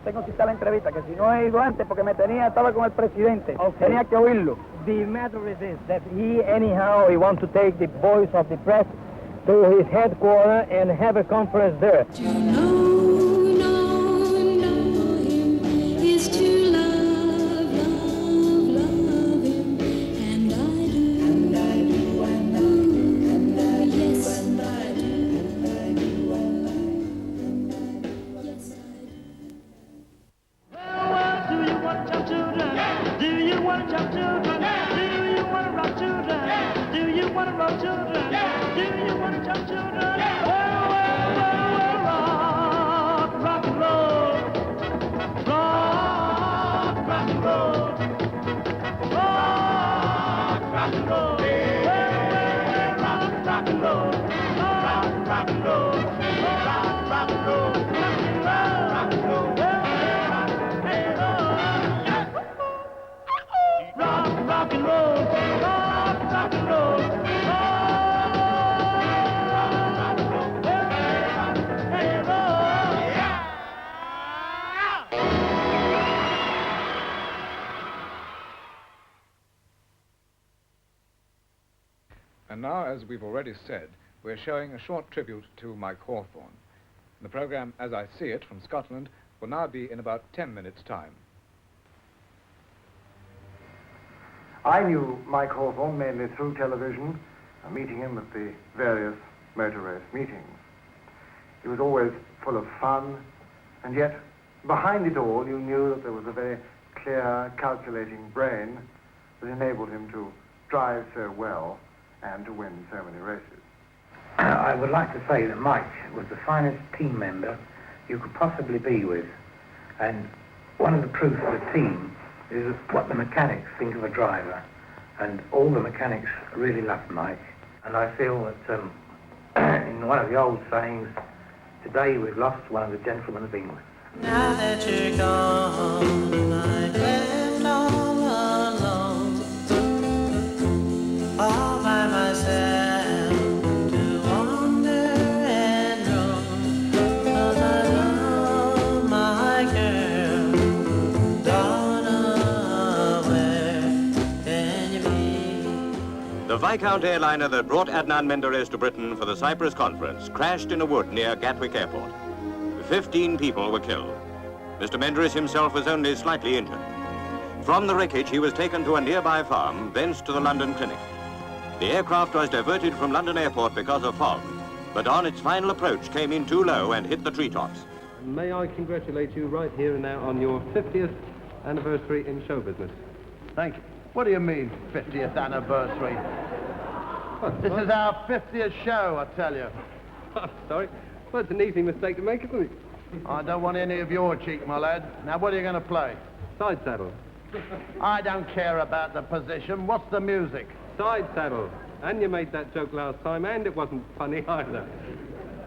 tengo citada la entrevista, que si no he ido antes porque estaba con el presidente. Okay. Tenía que oírlo. The matter is this, that he wants to take the voice of the press to his headquarters and have a conference there. And now, as we've already said, we're showing a short tribute to Mike Hawthorne. The program, as I see it, from Scotland, will now be in about 10 minutes' time. I knew Mike Hawthorne mainly through television, meeting him at the various motor race meetings. He was always full of fun, and yet behind it all you knew that there was a very clear, calculating brain that enabled him to drive so well and to win so many races. I would like to say that Mike was the finest team member you could possibly be with, and one of the proofs of a team is what the mechanics think of a driver, and all the mechanics really loved Mike. And I feel that in one of the old sayings, today we've lost one of the gentlemen of England. Now that you're gone, I'm left all alone, all by myself to wander and roam, 'cause I love my girl, Donna, where can you be? The Viscount airliner that brought Adnan Menderes to Britain for the Cyprus conference crashed in a wood near Gatwick Airport. 15 people were killed. Mr. Menderes himself was only slightly injured. From the wreckage, he was taken to a nearby farm, thence to the London clinic. The aircraft was diverted from London Airport because of fog, but on its final approach came in too low and hit the treetops. May I congratulate you right here and now on your 50th anniversary in show business. Thank you. What do you mean, 50th anniversary? This is our 50th show, I tell you. I'm sorry. Well, it's an easy mistake to make, isn't it? I don't want any of your cheek, my lad. Now, what are you going to play? Side saddle. I don't care about the position. What's the music? Side saddle. And you made that joke last time, and it wasn't funny either.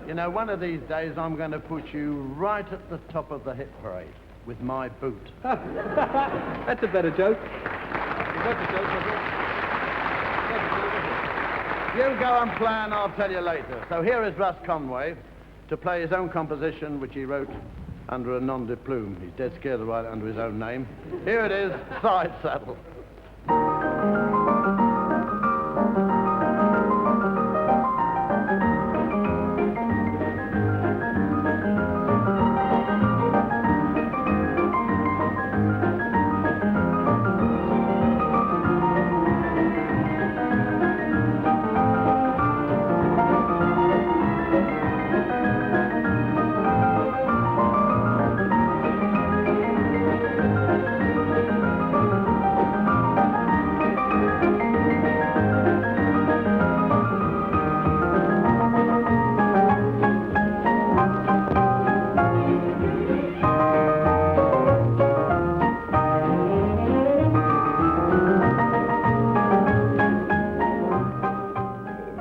You know, one of these days I'm going to put you right at the top of the hit parade with my boot. That's a better joke. That's a joke, wasn't it? You go and plan, I'll tell you later. So here is Russ Conway to play his own composition, which he wrote under a nom de plume. He's dead scared to write it under his own name. Here it is, Side Saddle.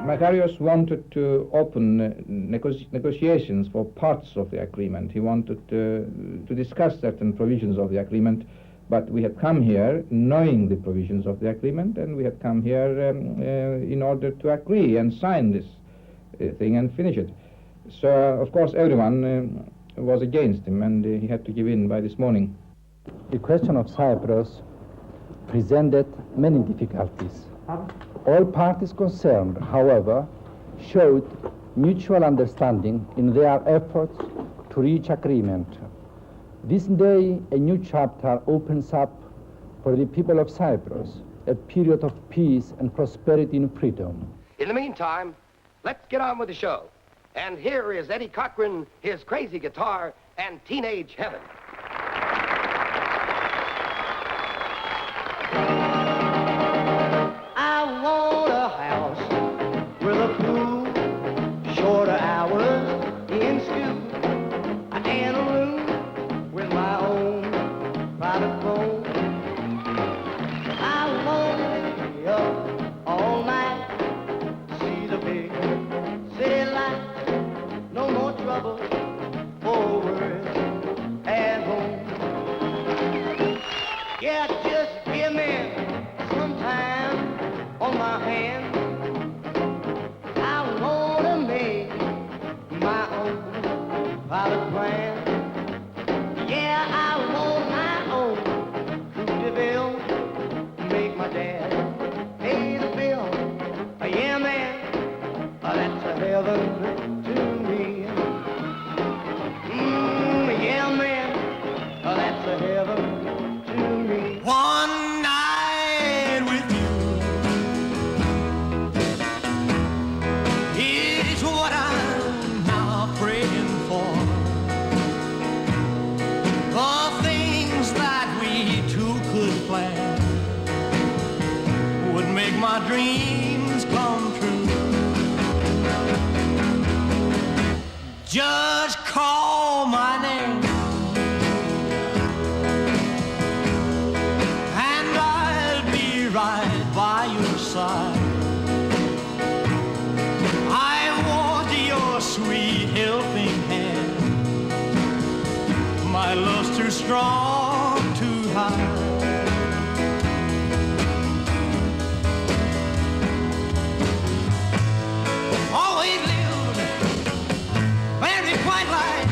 Macarius wanted to open negotiations for parts of the agreement. He wanted to discuss certain provisions of the agreement, but we had come here knowing the provisions of the agreement, and we had come here in order to agree and sign this thing and finish it. So, of course, everyone was against him, and he had to give in by this morning. The question of Cyprus presented many difficulties. All parties concerned, however, showed mutual understanding in their efforts to reach agreement. This day, a new chapter opens up for the people of Cyprus, a period of peace and prosperity and freedom. In the meantime, let's get on with the show. And here is Eddie Cochran, his crazy guitar, and Teenage Heaven. I want a house with a pool, shorter hours in school, and a room with my own private phone. I want to be up all night, see the big city lights, no more trouble or worries at home. Yeah, just give me some time on my hand. I want to make my own private plan. Yeah, I want my own coupe de ville, make my dad pay the bill. Yeah, man, that's a heaven to me. Yeah, man, that's a heaven to me. One night with you is what I'm now praying for. The things that we two could plan would make my dreams come true. Just call my name and I'll be right by your side. I want your sweet helping hand. My love's too strong to hide. Always lived very quite right.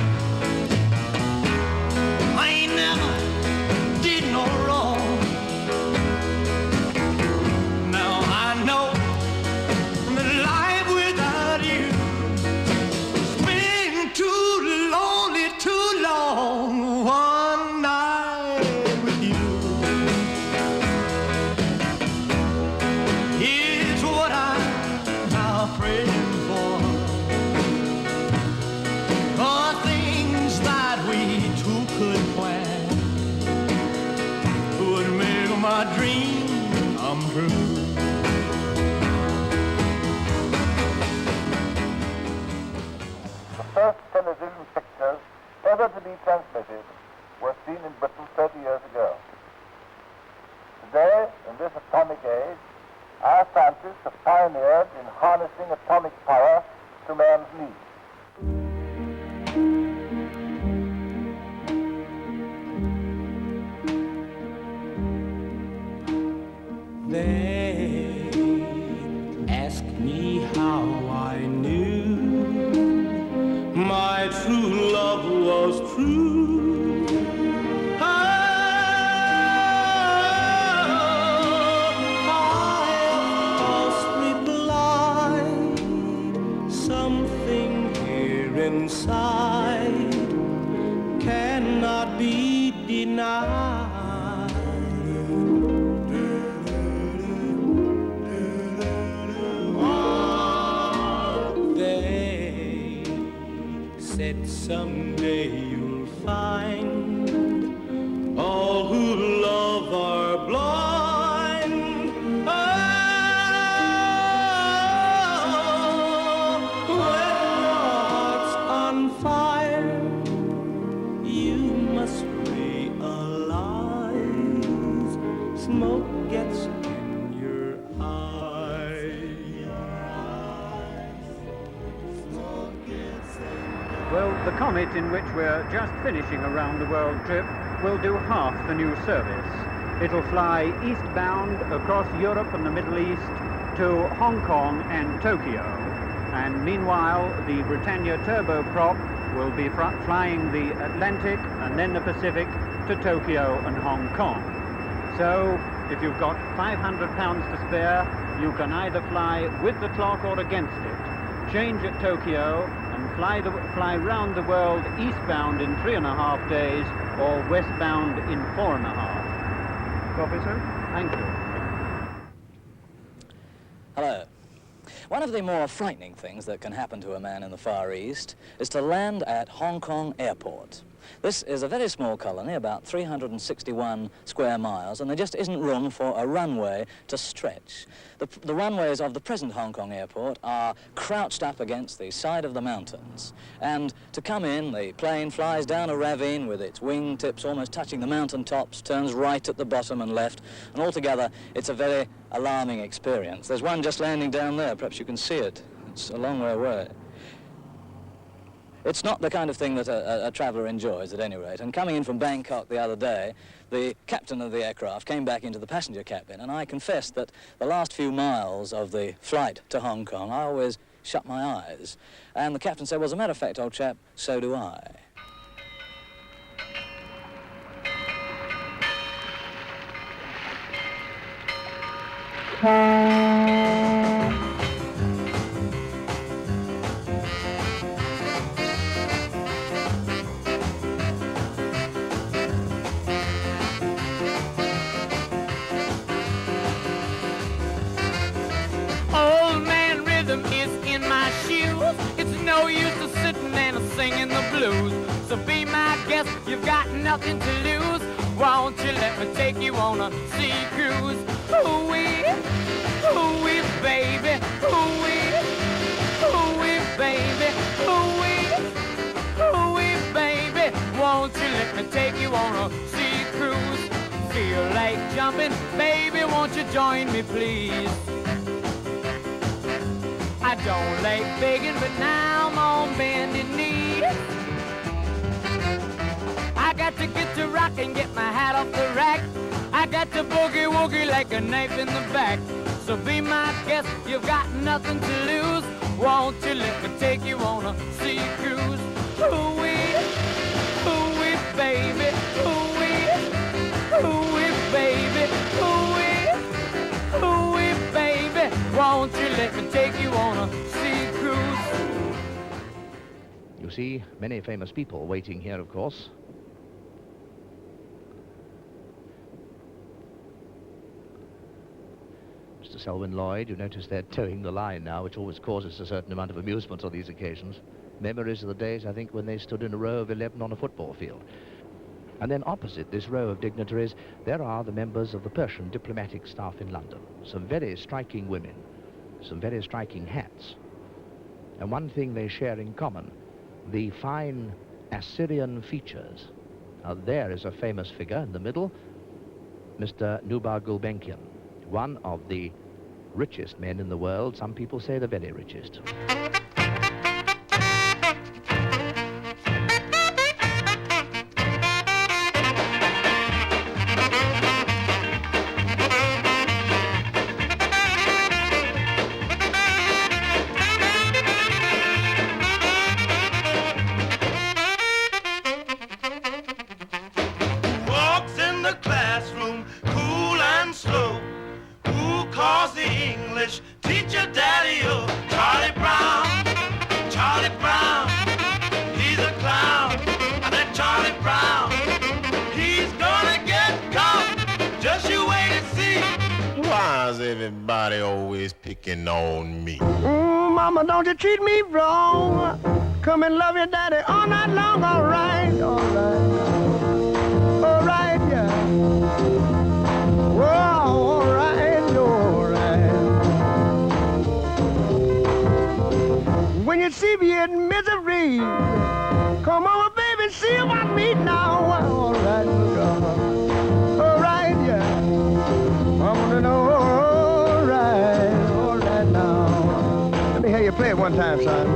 I ain't never did no wrong. Now I know that life without you has been too lonely, too long. One night with you is what I'm now praying for. The things that we two could plan would make my dream come true. The first television pictures ever to be transmitted were seen in Britain 30 years ago. Today, in this atomic age, our scientists have pioneered in harnessing atomic power to man's needs. They ask me how I knew my true love was true. I must reply, something here inside cannot be denied. Said someday you'll find all who love are blind. Oh, when your heart's on fire, you must realize smoke gets in your eyes. Smoke gets in. Well, the comet in which we're just finishing a round-the-world trip will do half the new service. It'll fly eastbound across Europe and the Middle East to Hong Kong and Tokyo. And meanwhile, the Britannia turboprop will be flying the Atlantic and then the Pacific to Tokyo and Hong Kong. So if you've got £500 to spare, you can either fly with the clock or against it, change at Tokyo and fly round the world eastbound in 3.5 days or westbound in 4.5. Copy, sir? Thank you. Hello. One of the more frightening things that can happen to a man in the Far East is to land at Hong Kong Airport. This is a very small colony, about 361 square miles, and there just isn't room for a runway to stretch. The runways of the present Hong Kong airport are crouched up against the side of the mountains, and to come in, the plane flies down a ravine with its wing tips almost touching the mountain tops, turns right at the bottom and left, and altogether it's a very alarming experience. There's one just landing down there, perhaps you can see it. It's a long way away. It's not the kind of thing that a traveller enjoys, at any rate. And coming in from Bangkok the other day, the captain of the aircraft came back into the passenger cabin, and I confess that the last few miles of the flight to Hong Kong, I always shut my eyes. And the captain said, well, as a matter of fact, old chap, so do I. No use to sitting and singing the blues. So be my guest, you've got nothing to lose. Won't you let me take you on a sea cruise? Ooh-wee, baby. Ooh-wee, baby. Ooh-wee, baby. Won't you let me take you on a sea cruise? Feel like jumping, baby, won't you join me, please? I don't like begging, but now I'm on bended knee. I got to get to rock and get my hat off the rack. I got to boogie woogie like a knife in the back. So be my guest, you've got nothing to lose. Won't you let me take you on a sea cruise? Ooh-wee, baby. Ooh-wee, baby. Ooh-wee, baby. Won't you let me take you on a sea cruise? You see many famous people waiting here, of course. Mr. Selwyn Lloyd, you notice they're towing the line now, which always causes a certain amount of amusement on these occasions. Memories of the days, I think, when they stood in a row of 11 on a football field. And then opposite this row of dignitaries, there are the members of the Persian diplomatic staff in London. Some very striking women, some very striking hats. And one thing they share in common, the fine Assyrian features. Now there is a famous figure in the middle, Mr. Nubar Gulbenkian, one of the richest men in the world. Some people say the very richest. Everybody always picking on me. Mama, don't you treat me wrong. Come and love your daddy all night long. All right, yeah. Whoa, all right. When you see me in misery, come over, baby, see about me now. All right, yeah. I wanna know. Let me hear you play it one time, son.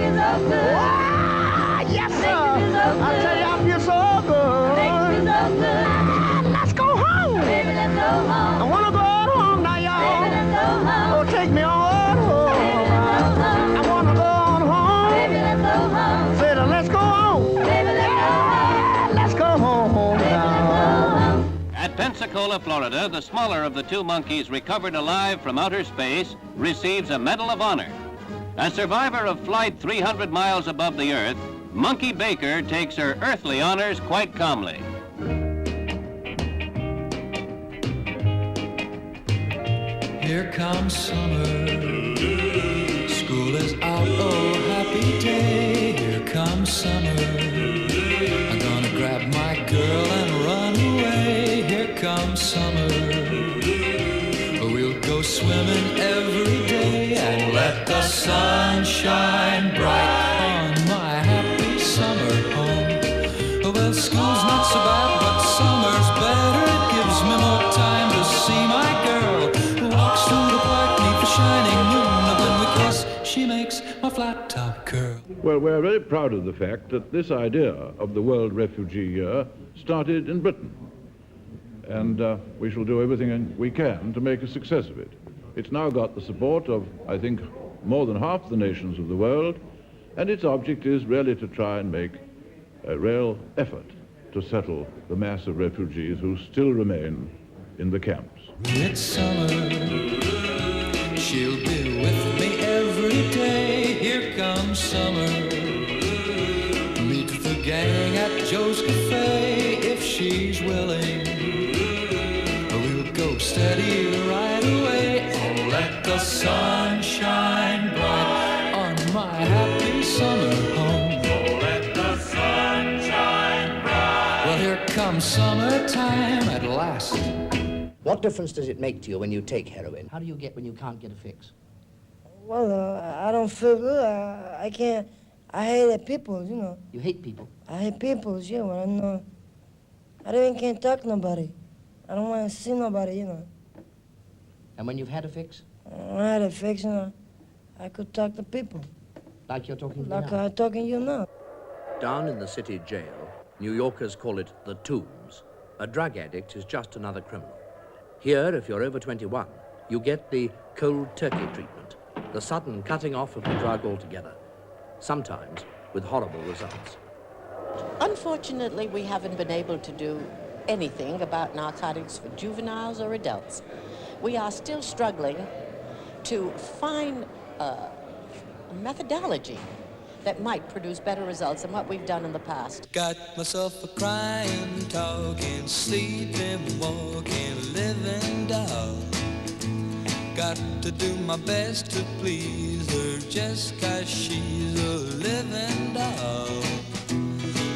feel so good. Ah, yes, sir. I tell you, I feel so good. Makes me so good. Let's go home. Baby, let's go home. I wanna go home now, y'all. Baby, let's go home. Oh, take me on home. Baby, let's go home. I wanna go on home. Baby, let's go home. Say that, let's go home. Baby, let's go home. Let's go home now. At Pensacola, Florida, the smaller of the two monkeys recovered alive from outer space receives a Medal of Honor. A survivor of flight 300 miles above the Earth, Monkey Baker takes her earthly honors quite calmly. Here comes summer, school is out, oh happy day. Here comes summer, I'm gonna grab my girl and run away. Here comes summer, we'll go swimming every day and let the sun shine bright on my happy summer home. Well, school's not so bad, but summer's better. It gives me more time to see my girl who walks through the park neath the shining moon. And when we kiss, she makes my flat top curl. Well, we're very proud of the fact that this idea of the World Refugee Year started in Britain. And we shall do everything we can to make a success of it. It's now got the support of, I think, more than half the nations of the world, and its object is really to try and make a real effort to settle the mass of refugees who still remain in the camps. It's summer, she'll be with me every day. Here comes summer, meet the gang at Joe's Cafe if she's willing. We'll go steady right away and let the sun shine bright on my happy summer home. Oh, let the sun shine bright. Well, here comes summertime at last. What difference does it make to you when you take heroin? How do you get when you can't get a fix? Well, I don't feel good. I can't. I hate people, you know. You hate people? I hate people, yeah. When I even can't talk to nobody. I don't want to see nobody, you know. And when you've had a fix? When I had a fix, you know, I could talk to people. Like you're talking to me Like now? I'm talking to you now. Down in the city jail, New Yorkers call it the Tombs. A drug addict is just another criminal. Here, if you're over 21, you get the cold turkey treatment, the sudden cutting off of the drug altogether, sometimes with horrible results. Unfortunately, we haven't been able to do anything about narcotics for juveniles or adults. We are still struggling to find a methodology that might produce better results than what we've done in the past. Got myself a crying, talking, sleeping, walking, living doll. Got to do my best to please her just 'cause she's a living doll.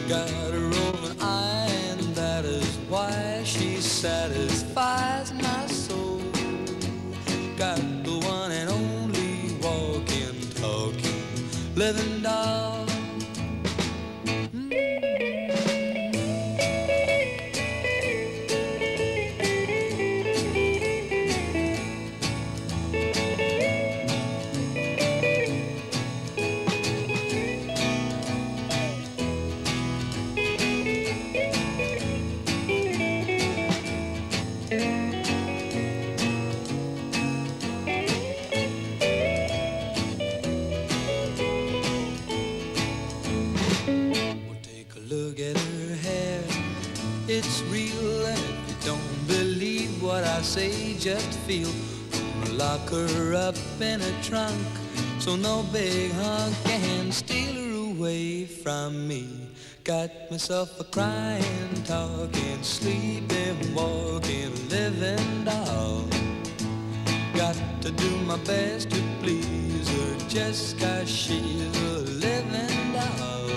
Got a rolling eye and that is why she satisfies my soul. Got the one and only walking, talking, living doll. It's real, and if you don't believe what I say, just feel. Lock her up in a trunk so no big hunk can steal her away from me. Got myself a crying, talking, sleeping, walking, living doll. Got to do my best to please her just 'cause she's a living doll.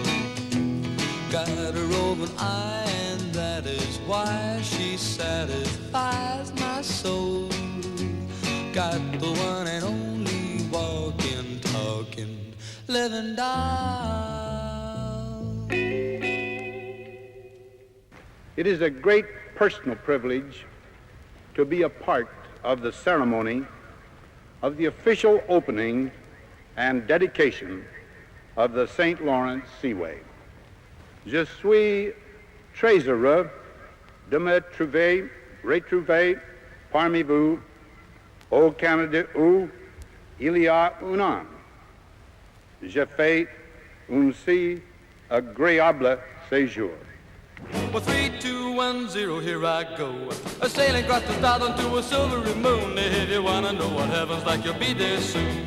Got a roving eye, and that is why she satisfies my soul. Got the one and only walking, talking, living doll. It is a great personal privilege to be a part of the ceremony of the official opening and dedication of the St. Lawrence Seaway. Je suis très heureux de me trouver, retrouver parmi vous au Canada où il y a un an. J'ai fait un si agréable séjour. Well, 3, 2, 1, 0, here I go. A sailing across the stars onto a silvery moon. If you wanna know what heaven's like, you'll be there soon.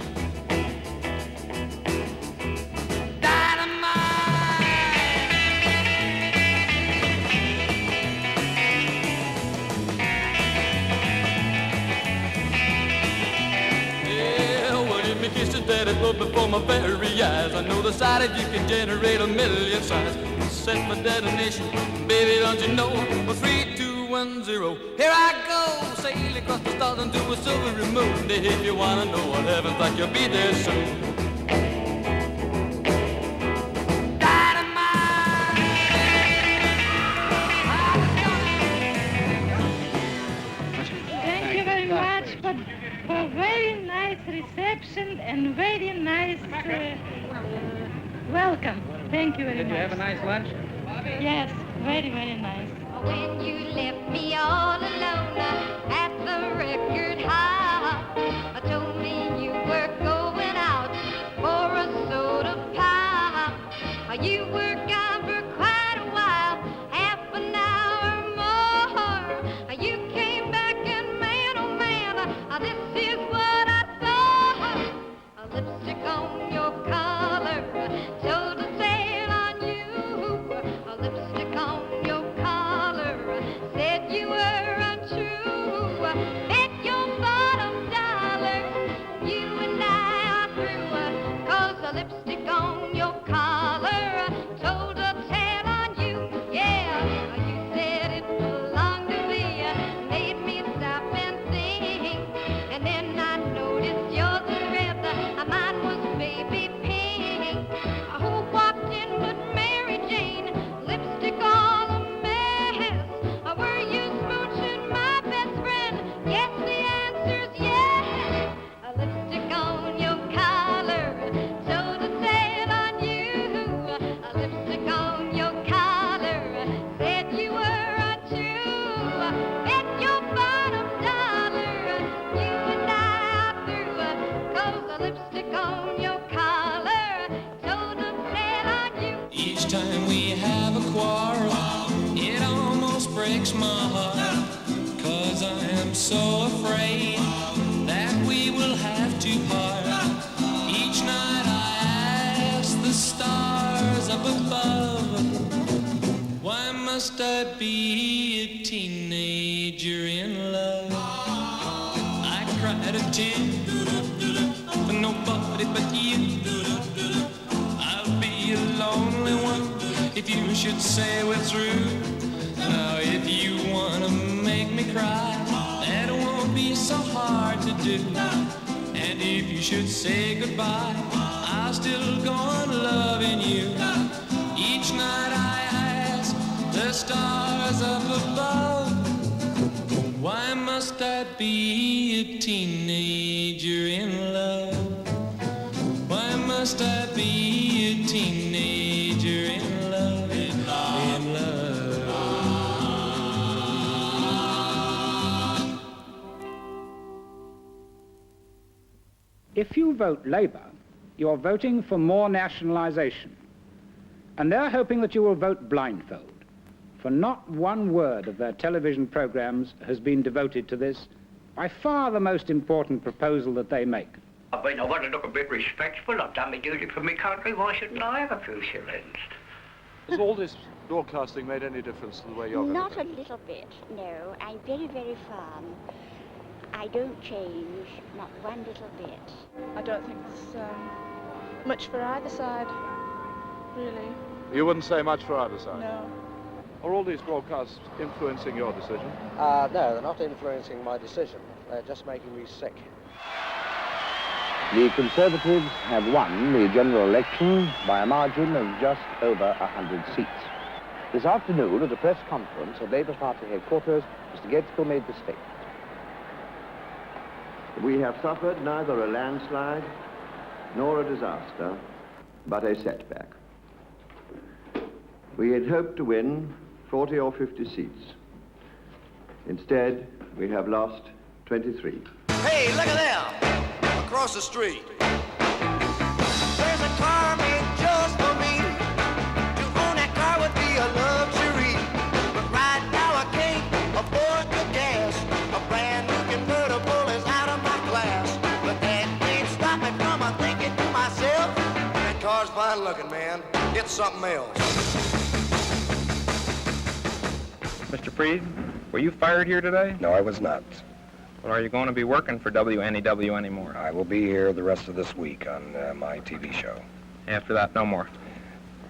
Daddy float before my very eyes. I know the sight of you can generate a million sighs. Set my detonation, baby, don't you know? Well, 3, 2, 1, 0, here I go. Sail across the stars into a silvery moon. If you wanna know what heaven's like, you'll be there soon. Thank you very much for very nice reception and very nice welcome. Thank you very much. Did you have a nice lunch? Yes, very, very nice. When you left me all alone at the record house, told me you were going out for a soda pop. You were gone for quite a while, half an hour more. You came back and man, oh man, this is what I thought. A lipstick on your collar, told a tale on you. A lipstick on your collar, said you were untrue. Bet your bottom dollar, you and I are through. 'Cause a lipstick on your collar told a tale on you. Yeah, you said it belonged to me, made me stop and think. And then I noticed yours was red, mine was baby pink. Who walked in but Mary Jane? Lipstick all a mess. Were you smooching my best friend? Yes, the answer's yes. A lipstick on your collar told a tale on you. A lipstick on your collar said you were untrue. Bet your bottom dollar, you and I are through. 'Cause a lipstick on your collar told a tale on you. Each time we have a quarrel, it almost breaks my heart. 'Cause I am so afraid that we will have to part. Each night I ask the stars up above, why must I be a teenager in love? I cried a tear for nobody but you. I'll be a lonely one if you should say we're through. Now if you wanna make me cry, that won't be so hard to do. And if you should say goodbye, I'll still go on loving you. Each night I ask the stars up above, why must I be a teenager in love? Why must I be a teenager in love? In love. If you vote Labour, you're voting for more nationalisation. And they're hoping that you will vote blindfold, for not one word of their television programmes has been devoted to this, by far the most important proposal that they make. I mean, I want to look a bit respectful. I've done my duty for my country. Why shouldn't I have a few shillings? Has all this broadcasting made any difference to the way you're going? Not a little bit, no. I'm very, very firm. I don't change, not one little bit. I don't think it's much for either side, really. You wouldn't say much for either side? No. Are all these broadcasts influencing your decision? No, they're not influencing my decision. They're just making me sick. The Conservatives have won the general election by a margin of just over 100 seats. This afternoon, at a press conference at Labour Party headquarters, Mr. Gaitskell made the statement. We have suffered neither a landslide nor a disaster, but a setback. We had hoped to win 40 or 50 seats. Instead, we have lost 23. Hey, look at them, across the street. There's a car made just for me. To own that car would be a luxury. But right now I can't afford the gas. A brand new convertible is out of my class. But that can't stop me from thinking to myself, that car's fine looking, man. It's something else. Mr. Freed, were you fired here today? No, I was not. Well, are you going to be working for WNEW anymore? I will be here the rest of this week on my TV show. After that, no more?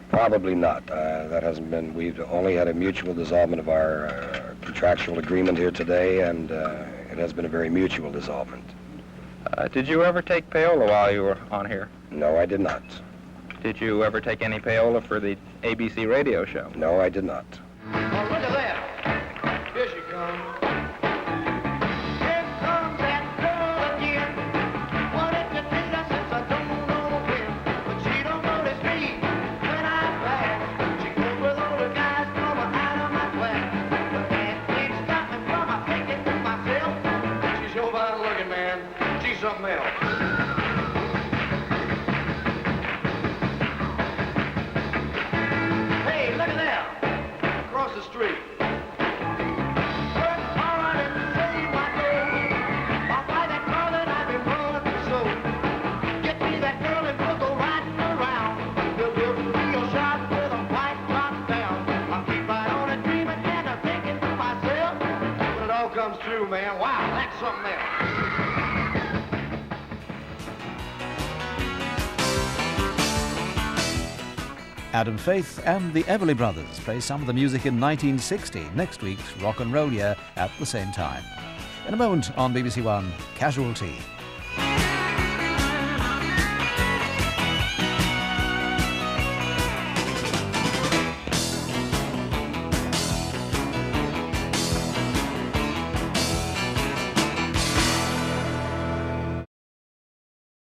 Probably not. That hasn't been, we've only had a mutual dissolvement of our contractual agreement here today, and it has been a very mutual dissolvement. Did you ever take payola while you were on here? No, I did not. Did you ever take any payola for the ABC radio show? No, I did not. Oh, look at that. Here she comes. Here comes that girl again. Wanted to date her since I don't know when. But she don't notice me when I'm back. She goes with all the guys coming out of my class. But that ain't stop me from thinking to myself, she's sure fine looking, man. She's something else. Hey, look at that. Across the street. Comes true, man. Wow, that's something else. Adam Faith and the Everly Brothers play some of the music in 1960, next week's Rock and Roll Year at the same time. In a moment on BBC One, Casualty.